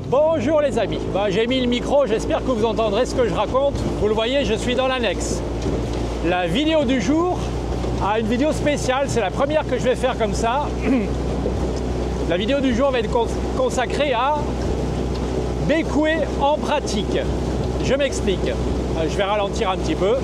Bonjour les amis, j'ai mis le micro, j'espère que vous entendrez ce que je raconte. Vous le voyez, je suis dans l'annexe. La vidéo du jour a une vidéo spéciale, c'est la première que je vais faire comme ça. La vidéo du jour va être consacrée à Bécoué en pratique. Je m'explique, je vais ralentir un petit peu.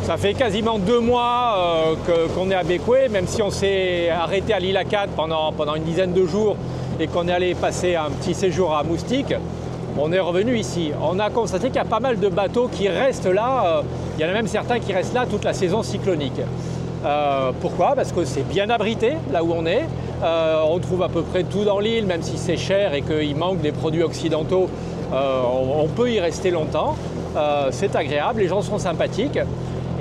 Ça fait quasiment 2 mois qu'on est à Bécoué, même si on s'est arrêté à l'île Acad pendant une dizaine de jours et qu'on est allé passer un petit séjour à Moustique. On est revenu ici. On a constaté qu'il y a pas mal de bateaux qui restent là. Il y en a même certains qui restent là toute la saison cyclonique. Pourquoi? Parce que c'est bien abrité là où on est. On trouve à peu près tout dans l'île, même si c'est cher et qu'il manque des produits occidentaux. On peut y rester longtemps. C'est agréable, les gens sont sympathiques.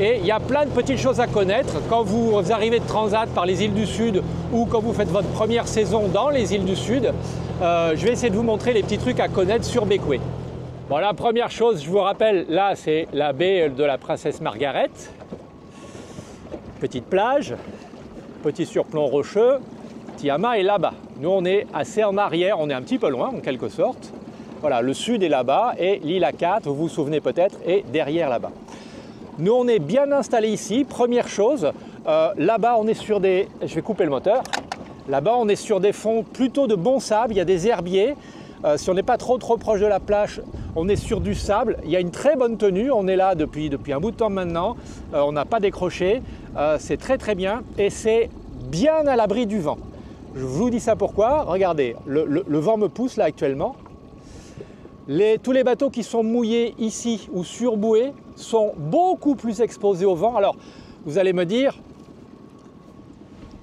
Et il y a plein de petites choses à connaître. Quand vous arrivez de transat par les îles du Sud ou quand vous faites votre première saison dans les îles du Sud, je vais essayer de vous montrer les petits trucs à connaître sur Bécoué. Bon, la première chose, je vous rappelle, là c'est la baie de la Princesse Margaret. Petite plage, petit surplomb rocheux, Tiama est là-bas. Nous on est assez en arrière, on est un petit peu loin en quelque sorte. Voilà, le sud est là-bas et l'île Acad, vous vous souvenez peut-être, est derrière là-bas. Nous, on est bien installé ici. Première chose, là-bas, on est sur des... Je vais couper le moteur. Là-bas, on est sur des fonds plutôt de bon sable. Il y a des herbiers. Si on n'est pas trop proche de la plage, on est sur du sable. Il y a une très bonne tenue. On est là depuis un bout de temps maintenant. On n'a pas décroché. C'est très bien. Et c'est bien à l'abri du vent. Je vous dis ça pourquoi. Regardez, le vent me pousse là actuellement. Tous les bateaux qui sont mouillés ici ou sur bouée sont beaucoup plus exposés au vent. Alors, vous allez me dire,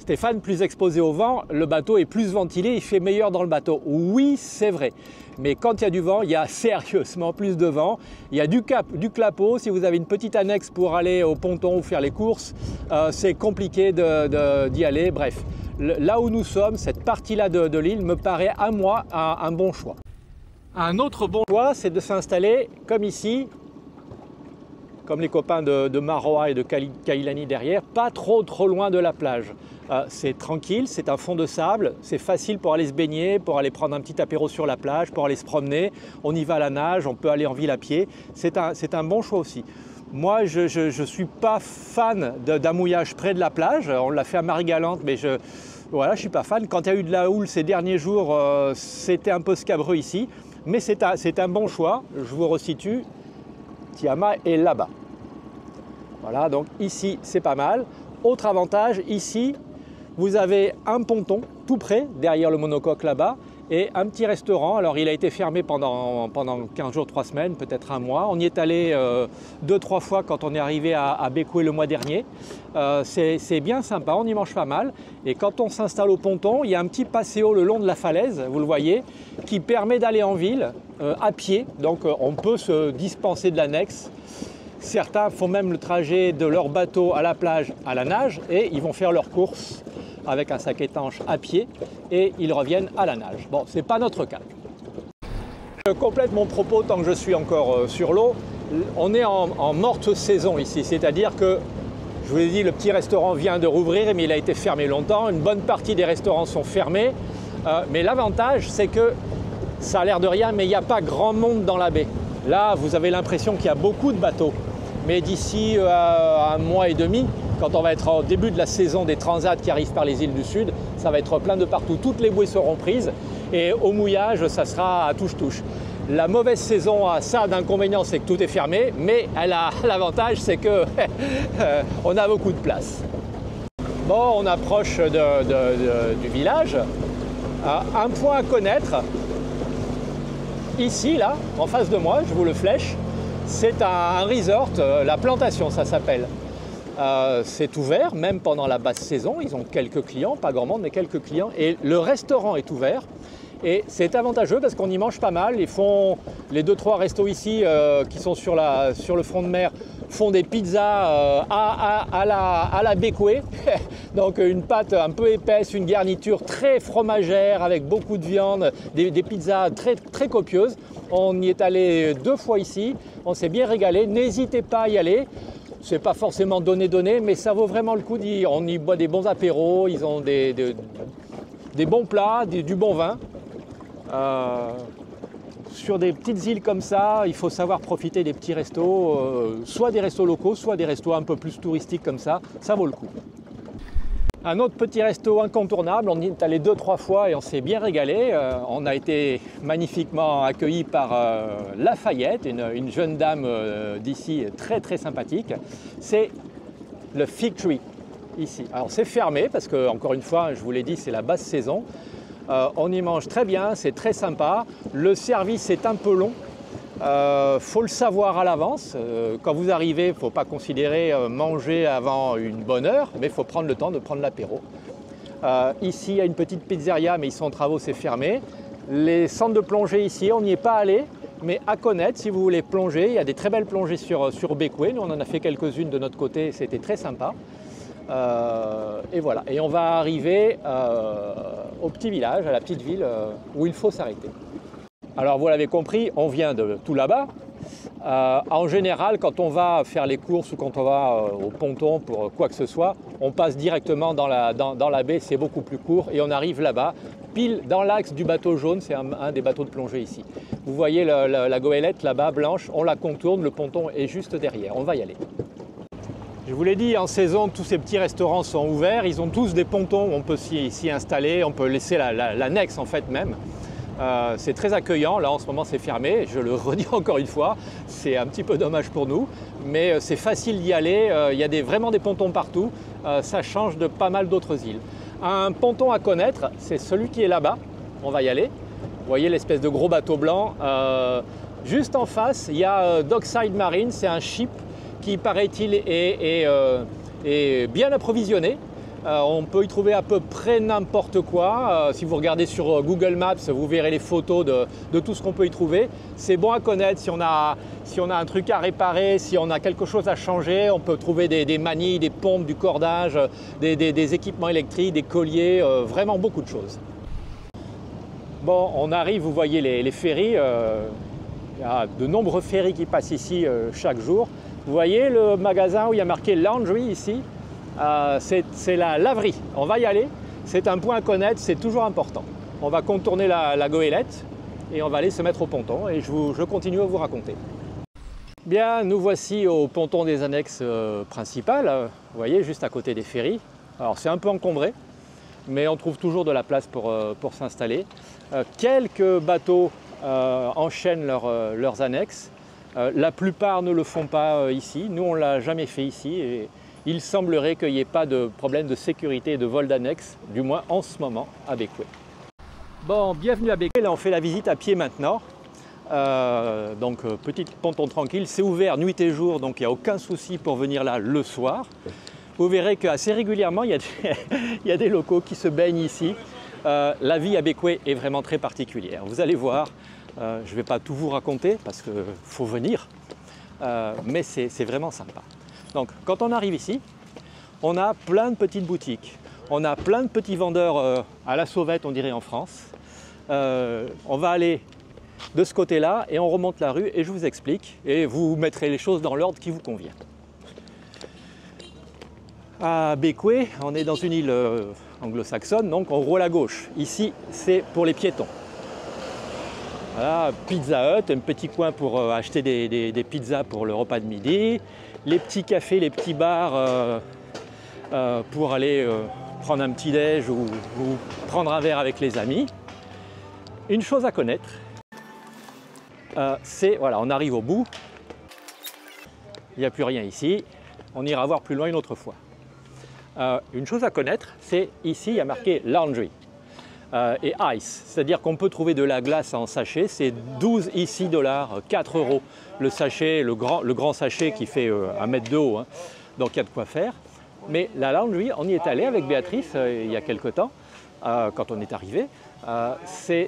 Stéphane, plus exposé au vent, le bateau est plus ventilé, il fait meilleur dans le bateau. Oui, c'est vrai. Mais quand il y a du vent, il y a sérieusement plus de vent. Il y a du clapot. Si vous avez une petite annexe pour aller au ponton ou faire les courses, c'est compliqué d'y aller. Bref, là où nous sommes, cette partie-là de l'île me paraît à moi un bon choix. Un autre bon choix, c'est de s'installer comme ici, comme les copains de Maroa et de Kailani derrière, pas trop loin de la plage. C'est tranquille, c'est un fond de sable, c'est facile pour aller se baigner, pour aller prendre un petit apéro sur la plage, pour aller se promener. On y va à la nage, on peut aller en ville à pied. C'est un bon choix aussi. Moi, je ne suis pas fan d'un mouillage près de la plage. On l'a fait à Marie-Galante, mais voilà, je ne suis pas fan. Quand il y a eu de la houle ces derniers jours, c'était un peu scabreux ici. Mais c'est un bon choix, je vous resitue, Tiama est là-bas. Voilà, donc ici c'est pas mal. Autre avantage, ici vous avez un ponton tout près, derrière le monocoque là-bas, et un petit restaurant. Alors il a été fermé pendant 15 jours, 3 semaines, peut-être un mois. On y est allé 2-3 fois quand on est arrivé à Bécoué le mois dernier. C'est bien sympa, on y mange pas mal. Et quand on s'installe au ponton, il y a un petit passéo le long de la falaise, vous le voyez, qui permet d'aller en ville à pied. Donc on peut se dispenser de l'annexe. Certains font même le trajet de leur bateau à la plage à la nage et ils vont faire leurs courses avec un sac étanche à pied et ils reviennent à la nage. Bon, ce n'est pas notre cas. Je complète mon propos tant que je suis encore sur l'eau. On est en morte saison ici, c'est-à-dire que, je vous l'ai dit, le petit restaurant vient de rouvrir, mais il a été fermé longtemps. Une bonne partie des restaurants sont fermés. Mais l'avantage, c'est que, ça a l'air de rien, mais il n'y a pas grand monde dans la baie. Là, vous avez l'impression qu'il y a beaucoup de bateaux. Mais d'ici un mois et demi, quand on va être au début de la saison des transats qui arrivent par les îles du Sud, ça va être plein de partout. Toutes les bouées seront prises et au mouillage, ça sera à touche-touche. La mauvaise saison a ça d'inconvénient, c'est que tout est fermé, mais elle a l'avantage, c'est que on a beaucoup de place. Bon, on approche du village. Un point à connaître, ici, là, en face de moi, je vous le flèche, c'est un resort, la plantation, ça s'appelle. C'est ouvert, même pendant la basse saison, ils ont quelques clients, pas grand monde, mais quelques clients, et le restaurant est ouvert. Et c'est avantageux parce qu'on y mange pas mal. Ils font les 2-3 restos ici qui sont sur le front de mer font des pizzas à la Bécoué. Donc une pâte un peu épaisse, une garniture très fromagère avec beaucoup de viande, des pizzas très copieuses. On y est allé 2 fois ici, on s'est bien régalé. N'hésitez pas à y aller. C'est pas forcément donné, mais ça vaut vraiment le coup. On y boit des bons apéros, ils ont des des bons plats, du bon vin. Sur des petites îles comme ça, il faut savoir profiter des petits restos, soit des restos locaux, soit des restos un peu plus touristiques comme ça vaut le coup. Un autre petit resto incontournable, on y est allé 2-3 fois et on s'est bien régalé. On a été magnifiquement accueillis par Lafayette, une jeune dame d'ici très très sympathique. C'est le Fig Tree, ici. Alors c'est fermé parce que, encore une fois, je vous l'ai dit, c'est la basse saison. On y mange très bien, c'est très sympa. Le service est un peu long. Faut le savoir à l'avance. Quand vous arrivez, il ne faut pas considérer manger avant une bonne heure, mais il faut prendre le temps de prendre l'apéro. Ici, il y a une petite pizzeria, mais ils sont en travaux, c'est fermé. Les centres de plongée ici, on n'y est pas allé, mais à connaître si vous voulez plonger. Il y a des très belles plongées sur Bécoué. Nous, on en a fait quelques-unes de notre côté, c'était très sympa. Et voilà, et on va arriver au petit village, à la petite ville où il faut s'arrêter. Alors vous l'avez compris, on vient de tout là-bas. En général, quand on va faire les courses ou quand on va au ponton pour quoi que ce soit, on passe directement dans la baie, c'est beaucoup plus court et on arrive là-bas, pile dans l'axe du bateau jaune, c'est un des bateaux de plongée ici. Vous voyez la goélette là-bas, blanche, on la contourne, le ponton est juste derrière, on va y aller. Je vous l'ai dit, en saison, tous ces petits restaurants sont ouverts, ils ont tous des pontons, on peut s'y installer, on peut laisser l'annexe en fait même. C'est très accueillant, là en ce moment c'est fermé, je le redis encore une fois, c'est un petit peu dommage pour nous, mais c'est facile d'y aller, il y a vraiment des pontons partout, ça change de pas mal d'autres îles. Un ponton à connaître, c'est celui qui est là-bas, on va y aller. Vous voyez l'espèce de gros bateau blanc, juste en face il y a Dockside Marine, c'est un ship qui paraît-il est bien approvisionné. On peut y trouver à peu près n'importe quoi. Si vous regardez sur Google Maps, vous verrez les photos de tout ce qu'on peut y trouver. C'est bon à connaître si on a un truc à réparer, si on a quelque chose à changer. On peut trouver des manilles, des pompes, du cordage, des équipements électriques, des colliers, vraiment beaucoup de choses. Bon, on arrive, vous voyez les ferries. Il y a de nombreux ferries qui passent ici chaque jour. Vous voyez le magasin où il y a marqué Laundry ici, c'est la laverie. On va y aller, c'est un point à connaître, c'est toujours important. On va contourner la goélette et on va aller se mettre au ponton et je continue à vous raconter. Bien, nous voici au ponton des annexes principales, vous voyez, juste à côté des ferries. Alors c'est un peu encombré, mais on trouve toujours de la place pour s'installer. Quelques bateaux enchaînent leurs annexes. La plupart ne le font pas ici, nous on ne l'a jamais fait ici et il semblerait qu'il n'y ait pas de problème de sécurité et de vol d'annexe, du moins en ce moment à Bécoué. Bon, bienvenue à Bécoué, là on fait la visite à pied maintenant, donc petit ponton tranquille, c'est ouvert nuit et jour donc il n'y a aucun souci pour venir là le soir. Vous verrez qu'assez régulièrement il y a des locaux qui se baignent ici. La vie à Bécoué est vraiment très particulière, vous allez voir. Je ne vais pas tout vous raconter parce qu'il faut venir, mais c'est vraiment sympa. Donc quand on arrive ici, on a plein de petites boutiques, on a plein de petits vendeurs à la sauvette on dirait en France. On va aller de ce côté-là et on remonte la rue et je vous explique et vous mettrez les choses dans l'ordre qui vous convient. À Bécoué, on est dans une île anglo-saxonne, donc on roule à gauche. Ici, c'est pour les piétons. Voilà, Pizza Hut, un petit coin pour acheter des pizzas pour le repas de midi, les petits cafés, les petits bars pour aller prendre un petit déj ou prendre un verre avec les amis. Une chose à connaître, c'est, voilà, on arrive au bout, il n'y a plus rien ici, on ira voir plus loin une autre fois. Une chose à connaître, c'est ici il y a marqué Laundry. Et ice, c'est-à-dire qu'on peut trouver de la glace en sachet, c'est 12 ici $, 4 €. Le sachet, le grand sachet qui fait 1 mètre de haut, hein. Donc il y a de quoi faire. Mais la laundry, on y est allé avec Béatrice il y a quelque temps, quand on est arrivé. C'est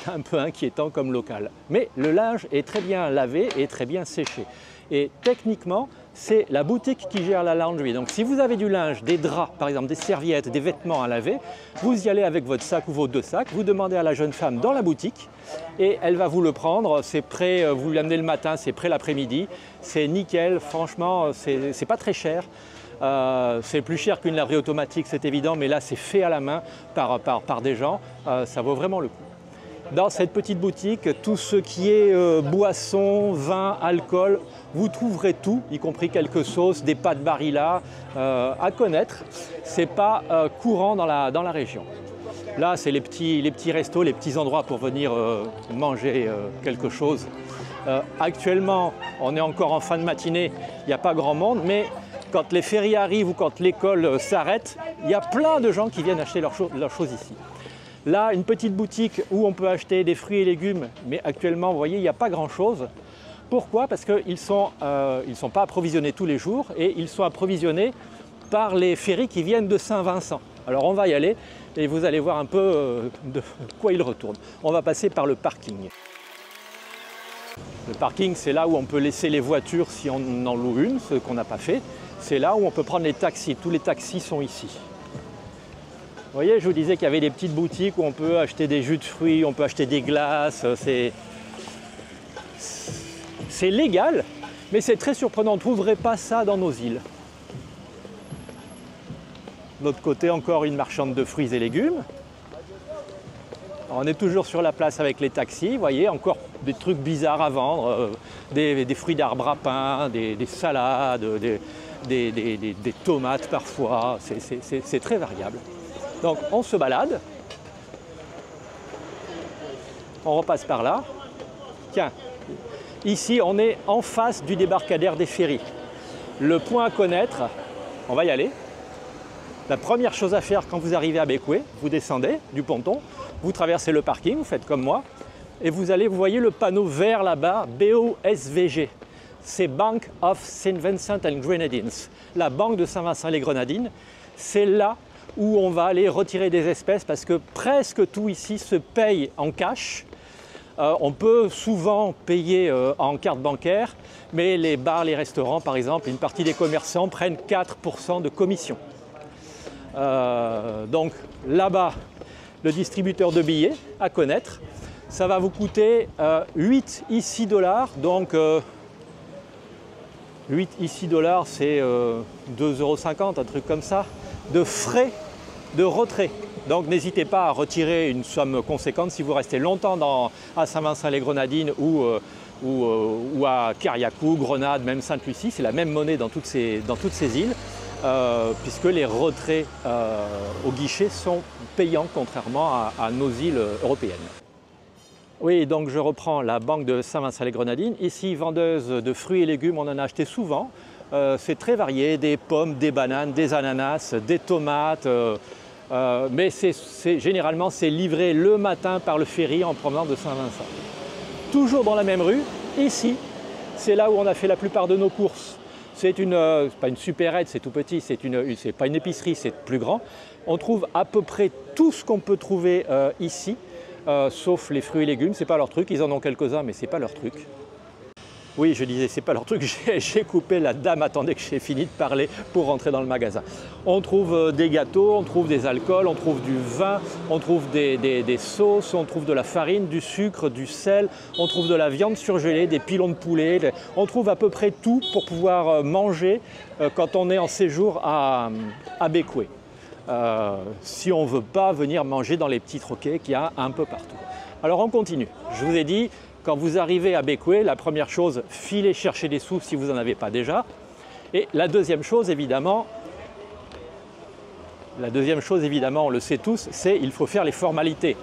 un peu inquiétant comme local. Mais le linge est très bien lavé et très bien séché. Et techniquement, c'est la boutique qui gère la laundry. Donc si vous avez du linge, des draps par exemple, des serviettes, des vêtements à laver, vous y allez avec votre sac ou vos 2 sacs, vous demandez à la jeune femme dans la boutique et elle va vous le prendre, c'est prêt, vous l'amenez le matin, c'est prêt l'après-midi, c'est nickel, franchement, c'est pas très cher. C'est plus cher qu'une laverie automatique, c'est évident, mais là c'est fait à la main par des gens, ça vaut vraiment le coup. Dans cette petite boutique, tout ce qui est boissons, vin, alcool, vous trouverez tout, y compris quelques sauces, des pâtes Barilla à connaître. Ce n'est pas courant dans la région. Là, c'est les petits restos, les petits endroits pour venir manger quelque chose. Actuellement, on est encore en fin de matinée, il n'y a pas grand monde, mais quand les ferries arrivent ou quand l'école s'arrête, il y a plein de gens qui viennent acheter leurs choses ici. Là, une petite boutique où on peut acheter des fruits et légumes, mais actuellement, vous voyez, il n'y a pas grand-chose. Pourquoi? Parce qu'ils ne sont pas approvisionnés tous les jours et ils sont approvisionnés par les ferries qui viennent de Saint-Vincent. Alors on va y aller et vous allez voir un peu de quoi ils retournent. On va passer par le parking. Le parking, c'est là où on peut laisser les voitures si on en loue une, ce qu'on n'a pas fait. C'est là où on peut prendre les taxis. Tous les taxis sont ici. Vous voyez, je vous disais qu'il y avait des petites boutiques où on peut acheter des jus de fruits, on peut acheter des glaces. C'est légal, mais c'est très surprenant. On ne trouverait pas ça dans nos îles. De l'autre côté, encore une marchande de fruits et légumes. Alors, on est toujours sur la place avec les taxis. Vous voyez, encore des trucs bizarres à vendre. Des fruits d'arbre à pain, des salades, des tomates parfois. C'est très variable. Donc on se balade, on repasse par là. Tiens, ici on est en face du débarcadère des ferries. Le point à connaître, on va y aller. La première chose à faire quand vous arrivez à Bequia, vous descendez du ponton, vous traversez le parking, vous faites comme moi, et vous voyez le panneau vert là-bas, BOSVG. C'est Bank of St. Vincent and Grenadines. La banque de Saint-Vincent-les-Grenadines, c'est là où on va aller retirer des espèces parce que presque tout ici se paye en cash. On peut souvent payer en carte bancaire, mais les bars, les restaurants par exemple, une partie des commerçants prennent 4% de commission. Donc là-bas, le distributeur de billets à connaître, ça va vous coûter 8 ici $, donc 8 ici $, c'est 2,50 €, un truc comme ça, de frais de retrait. Donc n'hésitez pas à retirer une somme conséquente si vous restez longtemps à Saint-Vincent-les-Grenadines ou à Carriacou, Grenade, même Sainte-Lucie. C'est la même monnaie dans toutes ces îles, puisque les retraits au guichet sont payants contrairement à nos îles européennes. Oui, donc je reprends la banque de Saint-Vincent-les-Grenadines. Ici, vendeuse de fruits et légumes, on en a acheté souvent. C'est très varié, des pommes, des bananes, des ananas, des tomates. Mais généralement, c'est livré le matin par le ferry en provenance de Saint-Vincent. Toujours dans la même rue, ici, c'est là où on a fait la plupart de nos courses. C'est pas une supérette, c'est tout petit, c'est pas une épicerie, c'est plus grand. On trouve à peu près tout ce qu'on peut trouver ici, sauf les fruits et légumes. C'est pas leur truc, ils en ont quelques-uns, mais c'est pas leur truc. Oui, je disais, c'est pas leur truc, j'ai coupé la dame, attendez que j'ai fini de parler pour rentrer dans le magasin. On trouve des gâteaux, on trouve des alcools, on trouve du vin, on trouve des sauces, on trouve de la farine, du sucre, du sel, on trouve de la viande surgelée, des pilons de poulet, on trouve à peu près tout pour pouvoir manger quand on est en séjour à Bequia. Si on ne veut pas venir manger dans les petits troquets qu'il y a un peu partout. Alors on continue, je vous ai dit, quand vous arrivez à Bequia, la première chose, filez chercher des sous si vous n'en avez pas déjà. Et la deuxième chose, évidemment, on le sait tous, c'est qu'il faut faire les formalités.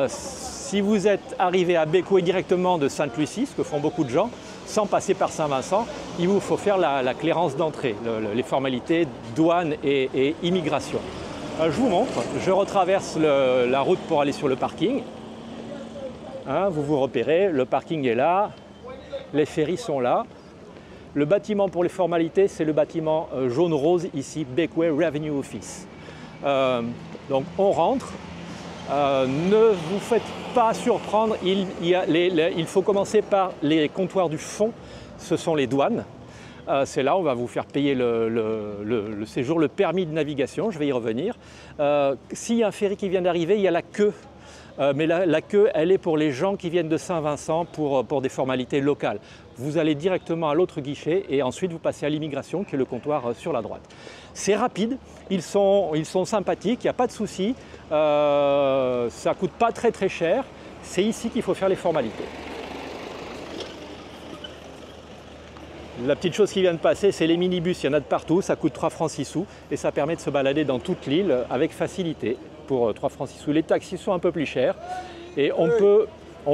Si vous êtes arrivé à Bequia directement de Sainte-Lucie, ce que font beaucoup de gens, sans passer par Saint-Vincent, il vous faut faire la clairance d'entrée, les formalités douane et immigration. Je vous montre, je retraverse la route pour aller sur le parking. Vous vous repérez, le parking est là, les ferries sont là. Le bâtiment pour les formalités, c'est le bâtiment jaune-rose ici, Bequia Revenue Office. Donc on rentre, ne vous faites pas surprendre, il faut commencer par les comptoirs du fond, ce sont les douanes. C'est là où on va vous faire payer le séjour, le permis de navigation, je vais y revenir. S'il y a un ferry qui vient d'arriver, il y a la queue mais la queue, elle est pour les gens qui viennent de Saint-Vincent pour des formalités locales. Vous allez directement à l'autre guichet et ensuite vous passez à l'immigration qui est le comptoir sur la droite. C'est rapide, ils sont sympathiques, il n'y a pas de souci, ça ne coûte pas très cher, c'est ici qu'il faut faire les formalités. La petite chose qui vient de passer, c'est les minibus, il y en a de partout, ça coûte 3 francs 6 sous et ça permet de se balader dans toute l'île avec facilité pour 3 francs 6 sous. Les taxis sont un peu plus chers et on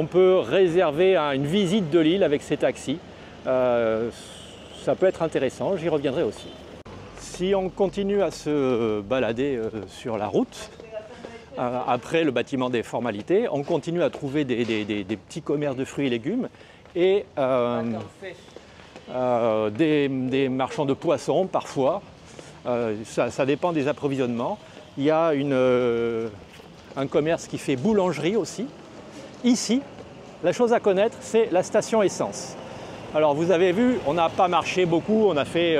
peut réserver une visite de l'île avec ces taxis. Ça peut être intéressant, j'y reviendrai aussi. Si on continue à se balader sur la route, après le bâtiment des formalités, on continue à trouver des petits commerces de fruits et légumes et des marchands de poissons parfois, ça dépend des approvisionnements. Il y a un commerce qui fait boulangerie aussi. Ici, la chose à connaître, c'est la station essence. Alors vous avez vu, on n'a pas marché beaucoup, on a fait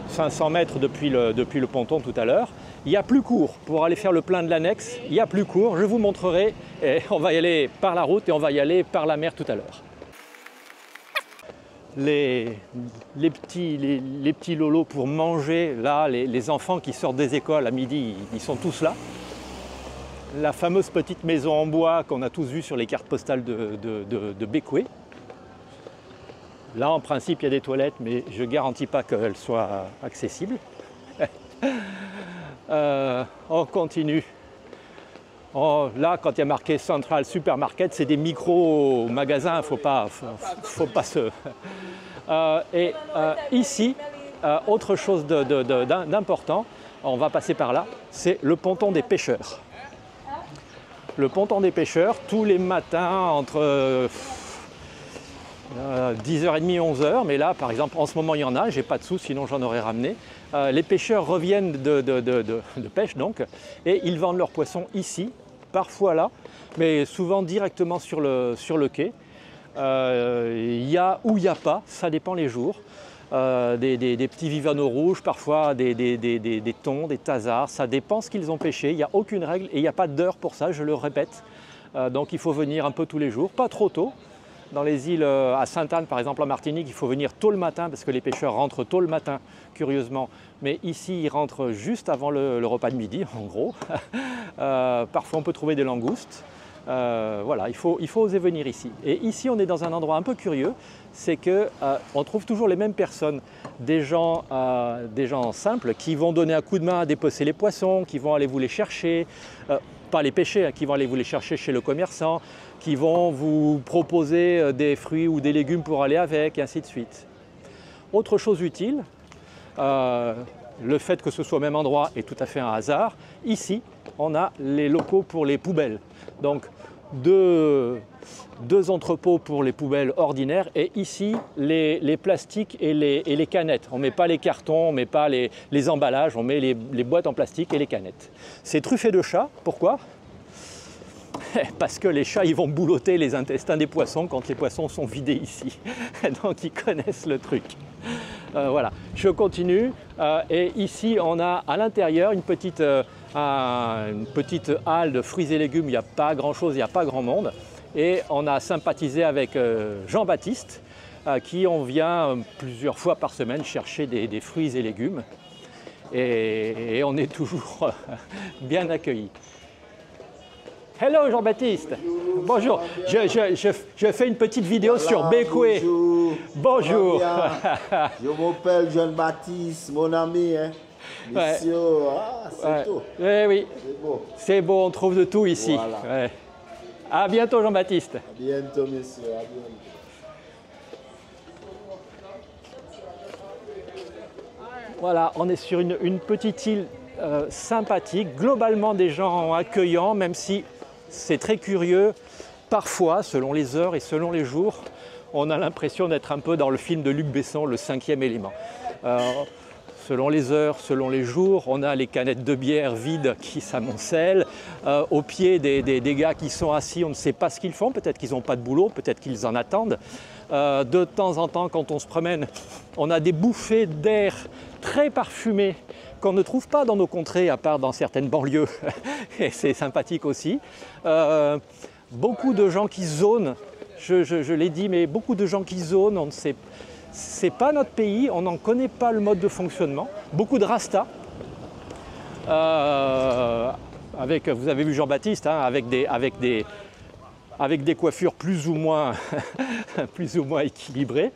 500 mètres depuis le ponton tout à l'heure. Il y a plus court pour aller faire le plein de l'annexe, il y a plus court, je vous montrerai, et on va y aller par la route et on va y aller par la mer tout à l'heure. Les petits lolos pour manger, là, les enfants qui sortent des écoles à midi, ils sont tous là. La fameuse petite maison en bois qu'on a tous vue sur les cartes postales de Bécoué. Là, en principe, il y a des toilettes, mais je ne garantis pas qu'elles soient accessibles. On continue. Là, quand il y a marqué Central Supermarket, c'est des micro-magasins, faut pas se... Ici, autre chose d'important, on va passer par là, c'est le ponton des pêcheurs. Le ponton des pêcheurs, tous les matins entre 10h30 et 11h, mais là, par exemple, en ce moment, il y en a, j'ai pas de sous, sinon j'en aurais ramené. Les pêcheurs reviennent de pêche, donc, et ils vendent leurs poissons ici, parfois là, mais souvent directement sur le quai. Il y a ou il n'y a pas, ça dépend les jours. Des petits vivaneaux rouges, parfois des thons, des thasards, ça dépend ce qu'ils ont pêché, il n'y a aucune règle et il n'y a pas d'heure pour ça, je le répète. Donc il faut venir un peu tous les jours, pas trop tôt. Dans les îles à Sainte-Anne, par exemple en Martinique, il faut venir tôt le matin parce que les pêcheurs rentrent tôt le matin, curieusement. Mais ici, ils rentrent juste avant le repas de midi, en gros. Parfois, on peut trouver des langoustes. Voilà, il faut oser venir ici. Et ici, on est dans un endroit un peu curieux, c'est qu'on trouve toujours les mêmes personnes, des gens simples qui vont donner un coup de main à dépecer les poissons, qui vont aller vous les chercher, pas les pêcher, hein, qui vont aller vous les chercher chez le commerçant, qui vont vous proposer des fruits ou des légumes pour aller avec, et ainsi de suite. Autre chose utile, le fait que ce soit au même endroit est tout à fait un hasard. Ici, on a les locaux pour les poubelles. Donc, deux entrepôts pour les poubelles ordinaires et ici, les plastiques et les canettes. On ne met pas les cartons, on ne met pas les emballages, on met les boîtes en plastique et les canettes. C'est truffé de chats. Pourquoi ? Parce que les chats, ils vont boulotter les intestins des poissons quand les poissons sont vidés ici. Donc, ils connaissent le truc. Voilà, je continue. Et ici, on a à l'intérieur une petite halle de fruits et légumes. Il n'y a pas grand-chose, il n'y a pas grand monde. Et on a sympathisé avec Jean-Baptiste, qui on vient plusieurs fois par semaine chercher des fruits et légumes. Et on est toujours bien accueillis. Hello Jean-Baptiste. Bonjour. Je fais une petite vidéo sur Bécoué. Bonjour. Je m'appelle Jean-Baptiste, mon ami. Hein. Monsieur, c'est tout. Oui. C'est beau, on trouve de tout ici. Voilà. Ouais. À bientôt Jean-Baptiste. À bientôt, monsieur. À bientôt. Voilà, on est sur une petite île sympathique, globalement des gens accueillants, même si c'est très curieux. Parfois, selon les heures et selon les jours, on a l'impression d'être un peu dans le film de Luc Besson, Le 5e élément. Selon les heures, selon les jours, on a les canettes de bière vides qui s'amoncellent. Au pied des gars qui sont assis, on ne sait pas ce qu'ils font. Peut-être qu'ils n'ont pas de boulot, peut-être qu'ils en attendent. De temps en temps, quand on se promène, on a des bouffées d'air très parfumées qu'on ne trouve pas dans nos contrées, à part dans certaines banlieues. Et c'est sympathique aussi. Beaucoup de gens qui zonent, je l'ai dit, mais beaucoup de gens qui zonent, on ne sait, c'est pas notre pays, on n'en connaît pas le mode de fonctionnement. Beaucoup de rastas. Vous avez vu Jean-Baptiste, hein, avec des coiffures plus ou moins équilibrées.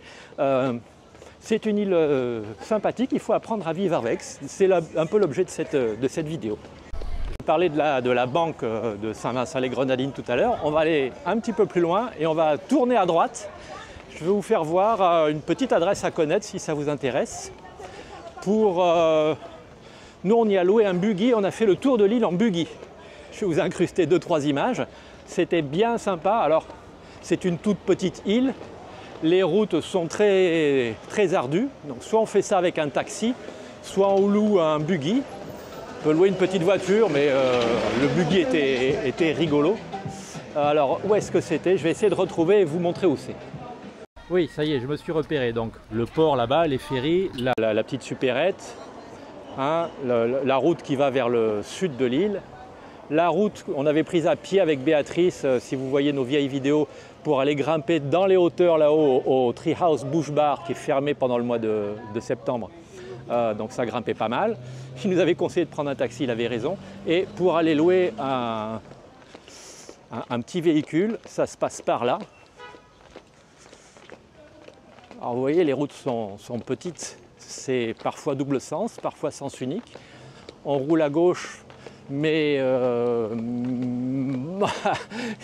C'est une île sympathique, il faut apprendre à vivre avec. C'est un peu l'objet de cette vidéo. Je parlais de la banque de Saint-Vincent-les-Grenadines tout à l'heure. On va aller un petit peu plus loin et on va tourner à droite. Je vais vous faire voir une petite adresse à connaître si ça vous intéresse. Nous, on y a loué un buggy, on a fait le tour de l'île en buggy. Je vais vous incruster 2-3 images. C'était bien sympa. Alors, c'est une toute petite île. Les routes sont très, très ardues. Donc, soit on fait ça avec un taxi, soit on loue un buggy. On peut louer une petite voiture, mais le buggy était rigolo. Alors, où est-ce que c'était? Je vais essayer de retrouver et vous montrer où c'est. Oui, ça y est, je me suis repéré. Donc, le port là-bas, les ferries, la petite supérette, hein, la route qui va vers le sud de l'île. La route, on avait prise à pied avec Béatrice, si vous voyez nos vieilles vidéos, pour aller grimper dans les hauteurs là-haut au Treehouse Bush Bar qui est fermé pendant le mois de septembre. Donc ça grimpait pas mal. Il nous avait conseillé de prendre un taxi, il avait raison. Et pour aller louer un petit véhicule, ça se passe par là. Alors vous voyez, les routes sont petites, c'est parfois double sens, parfois sens unique. On roule à gauche, mais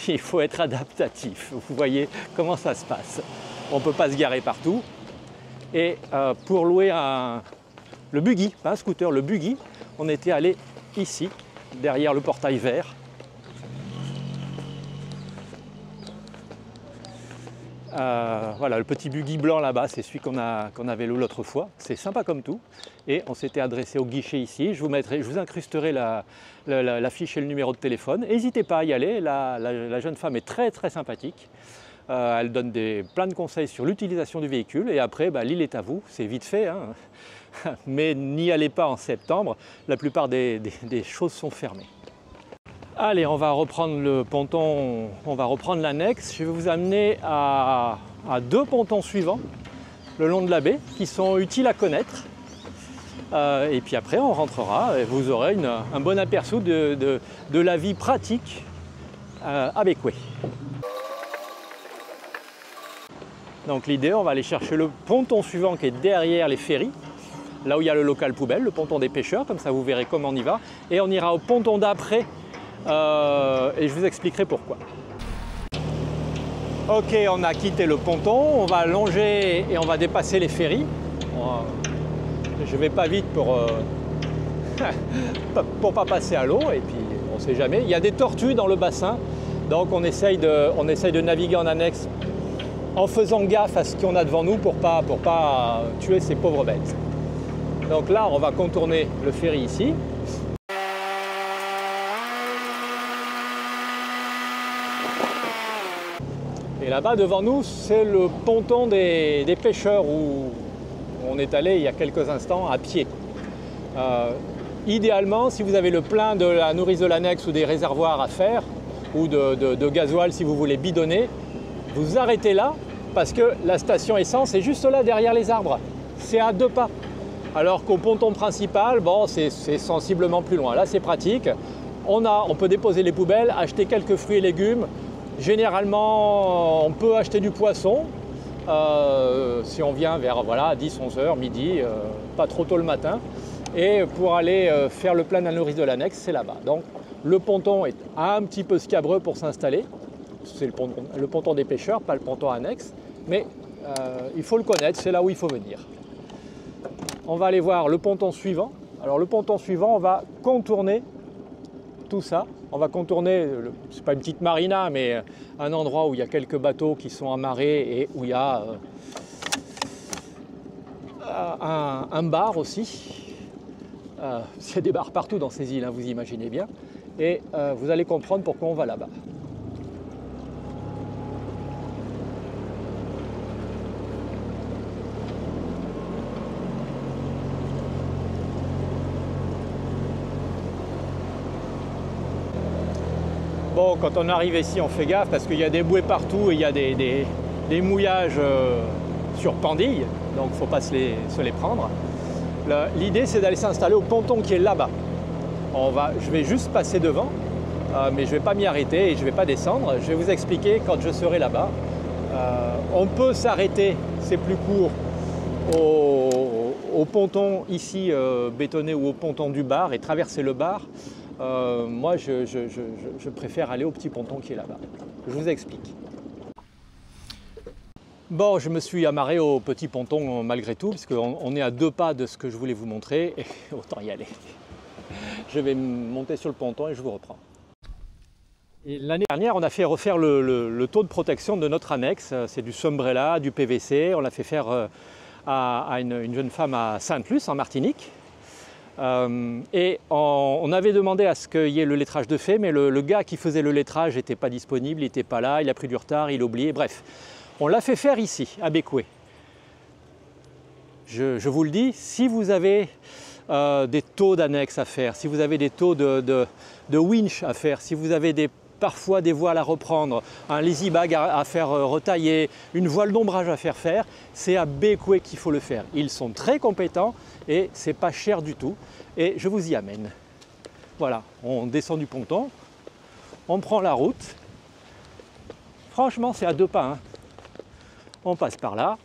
il faut être adaptatif. Vous voyez comment ça se passe. On ne peut pas se garer partout. Et pour louer le buggy, pas un scooter, le buggy, on était allé ici, derrière le portail vert. Voilà, le petit buggy blanc là-bas, c'est celui qu'on avait loué l'autre fois. C'est sympa comme tout. Et on s'était adressé au guichet ici. Je vous incrusterai la fiche et le numéro de téléphone. N'hésitez pas à y aller. La jeune femme est très très sympathique. Elle donne plein de conseils sur l'utilisation du véhicule. Et après, l'île est à vous. C'est vite fait, hein. Mais n'y allez pas en septembre. La plupart des choses sont fermées. Allez, on va reprendre le ponton, on va reprendre l'annexe. Je vais vous amener à 2 pontons suivants le long de la baie qui sont utiles à connaître. Et puis après, on rentrera et vous aurez un bon aperçu de la vie pratique à Bequia. Donc l'idée, on va aller chercher le ponton suivant qui est derrière les ferries, là où il y a le local poubelle, le ponton des pêcheurs, comme ça vous verrez comment on y va. Et on ira au ponton d'après. Et je vous expliquerai pourquoi. Ok, on a quitté le ponton, on va longer et on va dépasser les ferries. Je vais pas vite pour pas passer à l'eau, et puis on ne sait jamais. Il y a des tortues dans le bassin, donc on essaye de naviguer en annexe en faisant gaffe à ce qu'on a devant nous pour pas tuer ces pauvres bêtes. Donc là, on va contourner le ferry ici. Et là-bas, devant nous, c'est le ponton des pêcheurs où on est allé il y a quelques instants à pied. Idéalement, si vous avez le plein de la nourrice de l'annexe ou des réservoirs à faire, ou de gasoil si vous voulez bidonner, vous arrêtez là parce que la station essence est juste là derrière les arbres. C'est à 2 pas. Alors qu'au ponton principal, bon, c'est sensiblement plus loin. Là, c'est pratique. On peut déposer les poubelles, acheter quelques fruits et légumes. Généralement, on peut acheter du poisson si on vient vers 10, 11 heures, midi, pas trop tôt le matin. Et pour aller faire le plein de la nourrice de l'annexe, c'est là-bas. Donc le ponton est un petit peu scabreux pour s'installer. C'est le ponton des pêcheurs, pas le ponton annexe. Mais il faut le connaître, c'est là où il faut venir. On va aller voir le ponton suivant. Alors le ponton suivant, on va contourner tout ça. On va contourner, c'est pas une petite marina, mais un endroit où il y a quelques bateaux qui sont amarrés et où il y a un bar aussi. Il y a des bars partout dans ces îles, hein, vous imaginez bien. Et vous allez comprendre pourquoi on va là-bas. Bon, quand on arrive ici, on fait gaffe parce qu'il y a des bouées partout et il y a des mouillages sur pendille, donc il ne faut pas se les prendre. L'idée, c'est d'aller s'installer au ponton qui est là-bas. Je vais juste passer devant, mais je ne vais pas m'y arrêter et je ne vais pas descendre. Je vais vous expliquer quand je serai là-bas. On peut s'arrêter, c'est plus court, au ponton ici bétonné ou au ponton du bar et traverser le bar. Moi, je préfère aller au petit ponton qui est là-bas. Je vous explique. Bon, je me suis amarré au petit ponton malgré tout, parce qu'on est à 2 pas de ce que je voulais vous montrer, et autant y aller. Je vais monter sur le ponton et je vous reprends. L'année dernière, on a fait refaire le taux de protection de notre annexe. C'est du Sombrella, du PVC. On l'a fait faire à une jeune femme à Sainte-Luce, en Martinique. Et on avait demandé à ce qu'il y ait le lettrage de fait, mais le gars qui faisait le lettrage n'était pas disponible, il n'était pas là, il a pris du retard, il a oublié, bref. On l'a fait faire ici, à Bécoué. Je vous le dis, si vous avez des taux d'annexe à faire, si vous avez des taux de winch à faire, si vous avez parfois des voiles à reprendre, un lazy bag à faire retailler, une voile d'ombrage à faire, c'est à Bécoué qu'il faut le faire. Ils sont très compétents et c'est pas cher du tout. Et je vous y amène. Voilà, on descend du ponton, on prend la route. Franchement, c'est à 2 pas, hein. On passe par là.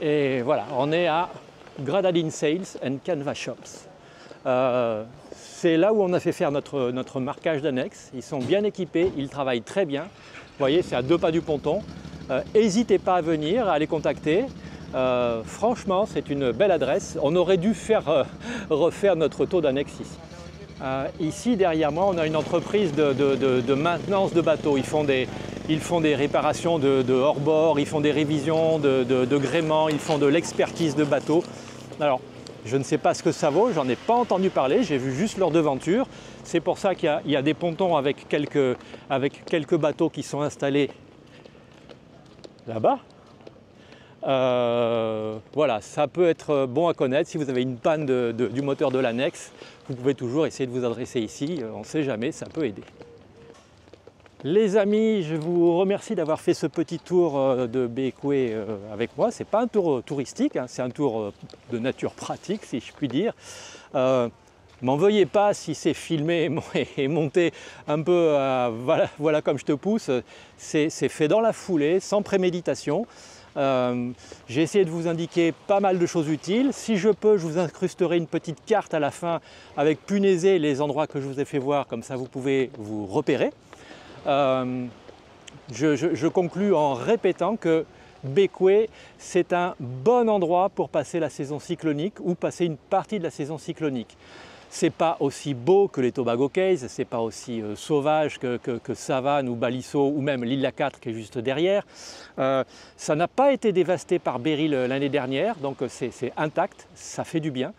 Et voilà, on est à Gradadin Sails and Canvas Shops. C'est là où on a fait faire notre marquage d'annexe. Ils sont bien équipés, ils travaillent très bien. Vous voyez, c'est à 2 pas du ponton. N'hésitez pas à venir, à les contacter. Franchement, c'est une belle adresse. On aurait dû refaire notre taux d'annexe ici. Ici, derrière moi, on a une entreprise de maintenance de bateaux. Ils font des réparations de hors-bord, ils font des révisions de gréement, ils font de l'expertise de bateaux. Alors, je ne sais pas ce que ça vaut, j'en ai pas entendu parler, j'ai vu juste leur devanture. C'est pour ça qu'il y a des pontons avec quelques bateaux qui sont installés là-bas. Voilà, ça peut être bon à connaître. Si vous avez une panne du moteur de l'annexe, vous pouvez toujours essayer de vous adresser ici. On ne sait jamais, ça peut aider. Les amis, je vous remercie d'avoir fait ce petit tour de Bécoué avec moi. Ce n'est pas un tour touristique, hein, c'est un tour de nature pratique, si je puis dire. M'en veuillez pas si c'est filmé et monté un peu, voilà comme je te pousse. C'est fait dans la foulée, sans préméditation. J'ai essayé de vous indiquer pas mal de choses utiles. Si je peux, je vous incrusterai une petite carte à la fin avec punaisé les endroits que je vous ai fait voir, comme ça vous pouvez vous repérer. Je conclus en répétant que Bécoué, c'est un bon endroit pour passer la saison cyclonique ou passer une partie de la saison cyclonique. C'est pas aussi beau que les Tobago Cays, c'est pas aussi sauvage que Savane ou Balisso ou même l'île La 4 qui est juste derrière. Ça n'a pas été dévasté par Beryl l'année dernière, donc c'est intact, ça fait du bien.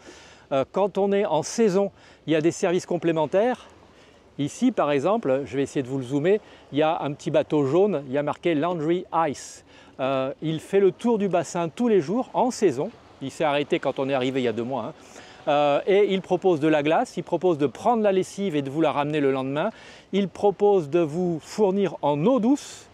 Quand on est en saison, il y a des services complémentaires. Ici, par exemple, je vais essayer de vous le zoomer, il y a un petit bateau jaune, il y a marqué Laundry Ice. Il fait le tour du bassin tous les jours en saison. Il s'est arrêté quand on est arrivé il y a 2 mois. Et il propose de la glace, il propose de prendre la lessive et de vous la ramener le lendemain. Il propose de vous fournir en eau douce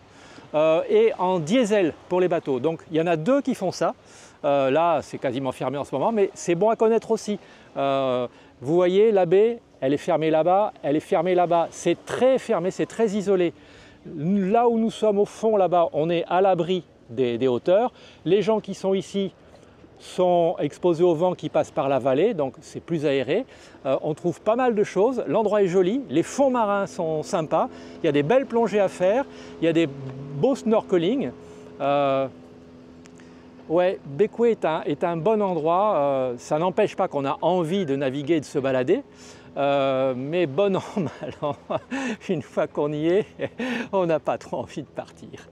et en diesel pour les bateaux. Donc il y en a 2 qui font ça. Là, c'est quasiment fermé en ce moment, mais c'est bon à connaître aussi. Vous voyez, la baie, elle est fermée là-bas, elle est fermée là-bas. C'est très fermé, c'est très isolé. Là où nous sommes au fond, là-bas, on est à l'abri des hauteurs. Les gens qui sont ici sont exposés au vent qui passe par la vallée, donc c'est plus aéré. On trouve pas mal de choses, l'endroit est joli, les fonds marins sont sympas, il y a des belles plongées à faire, il y a des beaux snorkeling. Ouais, Bécoué est un bon endroit, ça n'empêche pas qu'on a envie de naviguer et de se balader, mais bon an, mal an, une fois qu'on y est, on n'a pas trop envie de partir.